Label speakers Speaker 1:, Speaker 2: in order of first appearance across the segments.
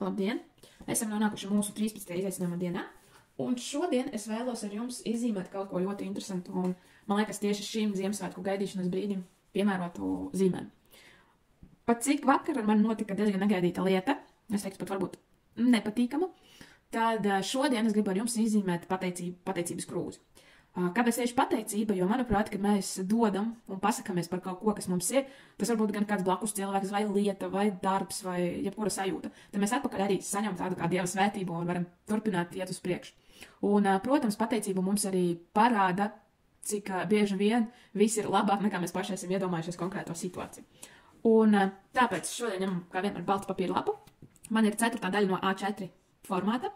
Speaker 1: Labdien! Esam nonākuši mūsu 13. izaicinājuma dienā, un šodien es vēlos ar jums izzīmēt kaut ko ļoti interesantu, un man liekas tieši šīm Ziemassvētku gaidīšanas brīdim piemērotu zīmēm. Pat cik vakar ar mani notika diezgan negaidīta lieta, es teiktu pat varbūt nepatīkama, tad šodien es gribu ar jums izzīmēt pateicības krūzi. Kāpēc tieši pateicība? Jo, manuprāt, kad mēs dodam un pasakamies par kaut ko, kas mums ir, tas var būt gan kāds blakus cilvēks, vai lieta, vai darbs, vai jebkura sajūta. Tad mēs atpakaļ arī saņemam tādu kā Dieva svētību un varam turpināt iet uz priekšu. Un, protams, pateicība mums arī parāda, cik bieži vien viss ir labāk, nekā mēs paši esam iedomājušies konkrēto situāciju. Un tāpēc šodien ņemam kā vienmēr baltu papīra lapu. Man ir 4. daļa no A4 formāta.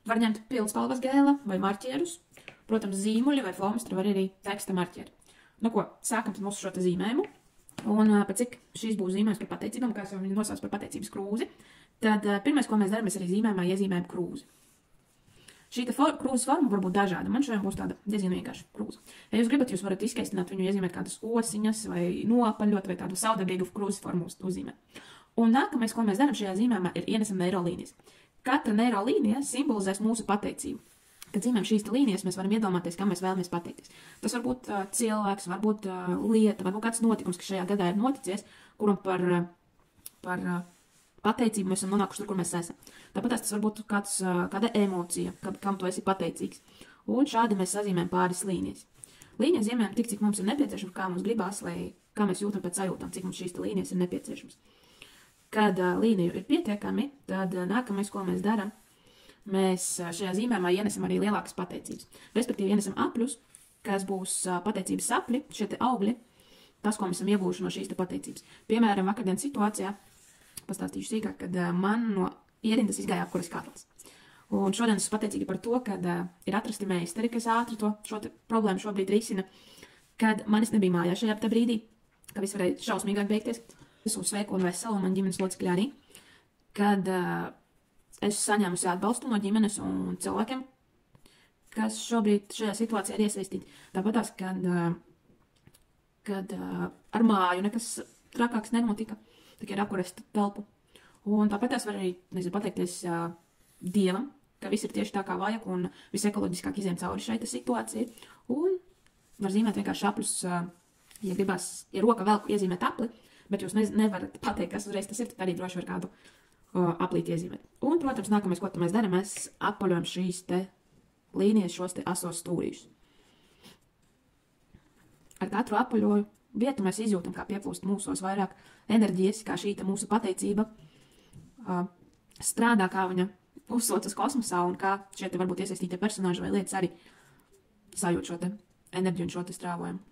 Speaker 1: Var ņemt pildspalvas gēla vai marķierus. Protams, zīmuļi vai flomastri var arī teksta marķieri. Nu ko, sākam mūsu šo te zīmējumu. Un pēc cik šīs būs zīmējums par pateicībām, kā es jau viņu nosaucu par pateicības krūzi, tad pirmais, ko mēs darām, mēs arī zīmējumā iezīmējam krūzi. Šī krūzes forma var būt dažāda. Man šodien būs tāda diezgan vienkārša krūze. Ja jūs gribat, jūs varat izskaistināt viņu, iezīmēt kādas osiņas vai noapaļot vai tādu saudabīgu krūzes formu uzzīmēt. Un nākamais, ko mēs darām šajā zīmējumā, ir ienesam neirolīnijas. Katra neirolīnija simbolizēs mūsu pateicību. Kad zīmējam šīs līnijas, mēs varam iedomāties, kam mēs vēlamies pateikties. Tas var būt cilvēks, varbūt lieta, varbūt kāds notikums, kas šajā gadā ir noticies, kuram par pateicību mēs esam nonākuši tur, kur mēs esam. Tāpat tas var būt kāda emocija, kam tu esi pateicīgs. Un šādi mēs sazīmējam pāris līnijas. Līnijas zīmējam tik, cik mums ir nepieciešams, kā mums gribās, kā mēs jūtam pēc sajūtām, cik mums šīs līnijas ir nepieciešams. Kad līniju ir pietiekami, tad nākamais, ko mēs darām, mēs šajā zīmējumā ienesam arī lielākas pateicības. Respektīvi, ienesam apļus, kas būs pateicības sapļi, šie te augļi, tas, ko mēs esam iegūši no šīs te pateicības. Piemēram, vakardienas situācijā, pastāstīšu sīkāk, kad man no ierindas izgāja apkuras katls. Un šodien esmu pateicīga par to, kad ir atrasti meistari, kas ātri šo te problēmu šobrīd risina, kad manis nebija mājā šajā te brīdī, ka viss varēja šausmīgāk beigties. Esmu sveika un vesela, un man ģimenes locekļi arī, kad es saņēmusi atbalstu no ģimenes un cilvēkiem, kas šobrīd šajā situācijā ir iesaistīti. Tāpat tās, kad ar māju nekas trakāks nenotika, tikai ir apkurest telpu. Un tāpat tās var arī, pateikties Dievam, ka viss ir tieši tā kā vajag un visekoloģiskāk iziem cauri šai situācijai. Un var zīmēt vienkārši apļus, ja gribās, ja roka vēl iezīmēt apli, bet jūs nevarat pateikt, kas uzreiz tas ir, tad arī droši var kādu aplīt iezīmēt. Un, protams, nākamais, ko mēs darām, mēs apaļojam šīs te līnijas, šos te asos stūrīšus. Ar katru apaļoju vietu mēs izjūtam, kā pieplūst mūsos vairāk enerģijas, kā šī te mūsu pateicība strādā, kā viņa uzsūcas kosmosā un kā šie te varbūt iesaistītie personāži vai lietas arī sajūt šo te enerģiju un šo te strāvojumu.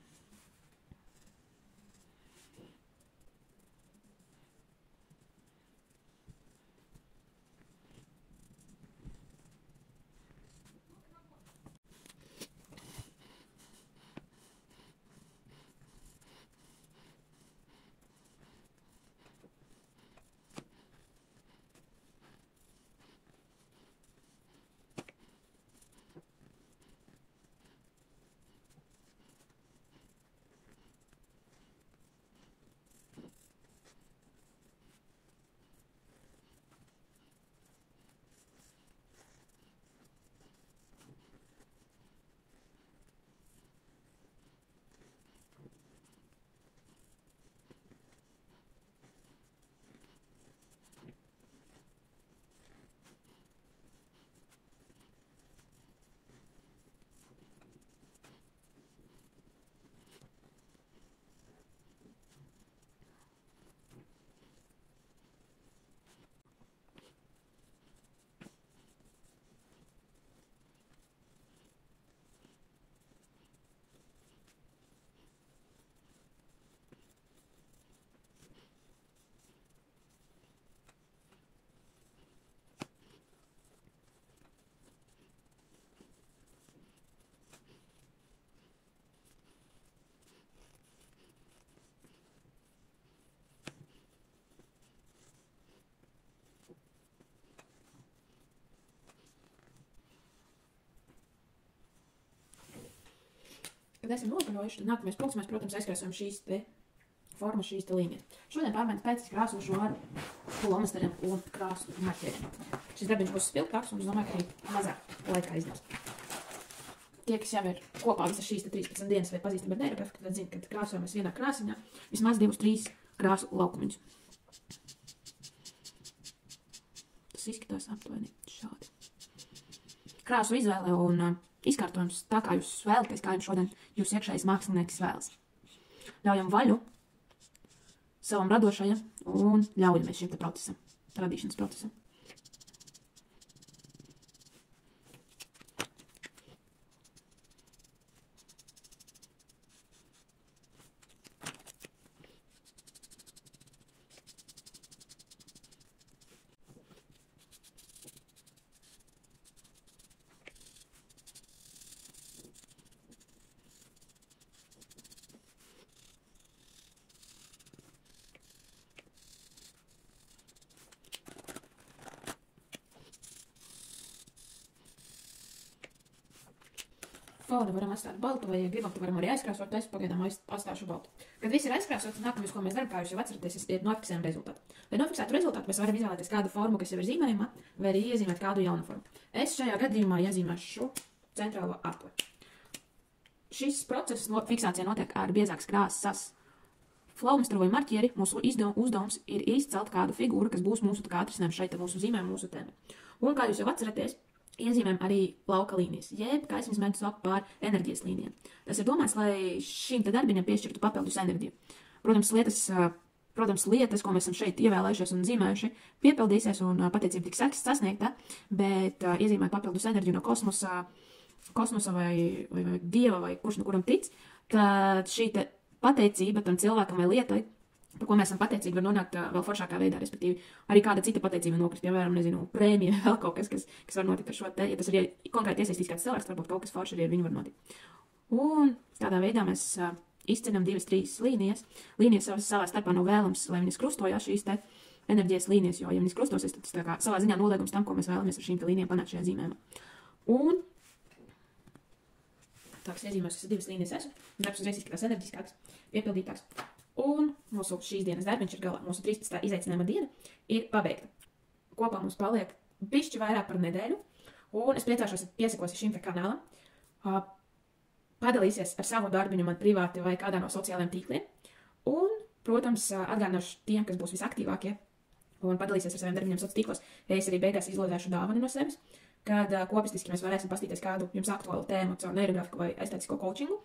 Speaker 1: Kad esam nopaļojuši, tad nākamais punkts mēs, protams, aizkrāsojam šīs te formas, šīs te līnijas. Šodien pārmaiņas pēc es krāsošu ar flomasteriem un krāsu marķieriem. Šis darbiņš būs spilgtāks, un es domāju, ka arī mazāk laikā izdevs. Tie, kas jau ir kopā visas šīs 13 dienas vai pazīstam ar neirografiku, tad zina, ka krāsojamies vienā krāsiņā vismaz 2-3 krāsu laukumiņus. Tas izskatās aptuveni šādi. Krāsu izvēle un izkārtojums tā, kā jūs vēlaties, kā jums šodien jūs iekšējais mākslinieks vēlas. Ļaujam vaļu savam radošajam un ļaujamies šim te procesam, radīšanas procesam. Fonu varam atstāt baltu, vai, ja gribam, tad varam arī aizkrāsot, es pagaidām atstāšu baltu. Kad viss ir aizkrāsots, nākamais, ko mēs darām, kā jūs jau atceraties, ir nofiksējam rezultātu. Lai nofiksētu rezultātu, mēs varam izvēlēties kādu formu, kas jau ir zīmējumā, vai arī iezīmēt kādu jaunu formu. Es šajā gadījumā iezīmēšu šo centrālo apli. Šis process fiksācija notiek ar biezākas krāsas flaumasteru vai marķieri. Mūsu uzdevums ir izcelt kādu figūru, kas būs mūsu atrisinājums šeit, mūsu zīmējumu, mūsu tēmu. Un kā jūs jau atceraties, iezīmējam arī lauka līnijas, jeb, kā es viņas mēģinu saukt par enerģijas līnijām. Tas ir domāts, lai šīm te darbiņam piešķirtu papildus enerģiju. Protams, lietas, ko mēs esam šeit ievēlējušies un zīmējuši, piepildīsies un pateicība tiks sasniegta, bet iezīmēt papildus enerģiju no kosmosa vai dieva vai kurš no kuram tic, tad šī te pateicība tam cilvēkam vai lietai, par ko mēs esam pateicīgi, var nonākt vēl foršākā veidā, respektīvi arī kāda cita pateicība nokrist, piemēram, nezinu, prēmija, vēl kaut kas, kas var notikt ar šo te, ja tas ir konkrēti iesaistīts kāds cilvēks, varbūt kaut kas forši arī ar viņu var notikt. Un tādā veidā mēs izceļam 2-3 līnijas. Līnijas savā starpā nav vēlams, lai viņas krustojās šīs te enerģijas līnijas, jo, ja viņas krustosies, tad tas tā kā savā ziņā noliegums tam, ko mēs vēlamies ar šīm te līnijām panākt šajā zīmējumā. Un tāks iezīmēs, tas 2 līnijas esmu, darbs uzreiz izskatās enerģiskāks, piepildītāks. Un mūsu šīs dienas darbiņš ir galā. Mūsu 13. izaicinājuma diena ir pabeigta. Kopā mums paliek bišķi vairāk par nedēļu. Un es priecāšos, ja piesakosi šim te kanālam. Padalīsies ar savu darbiņu man privāti vai kādā no sociālajiem tīkliem. Un, protams, atgādināšu tiem, kas būs visaktīvākie un padalīsies ar saviem darbiņiem sociālajiem tīklos. Es arī beigās izlozēšu dāvanu no sevis, kad kopistiski mēs varēsim pastīties kādu jums aktuālu tēmu caur neirografiku vai estētisko coachingu.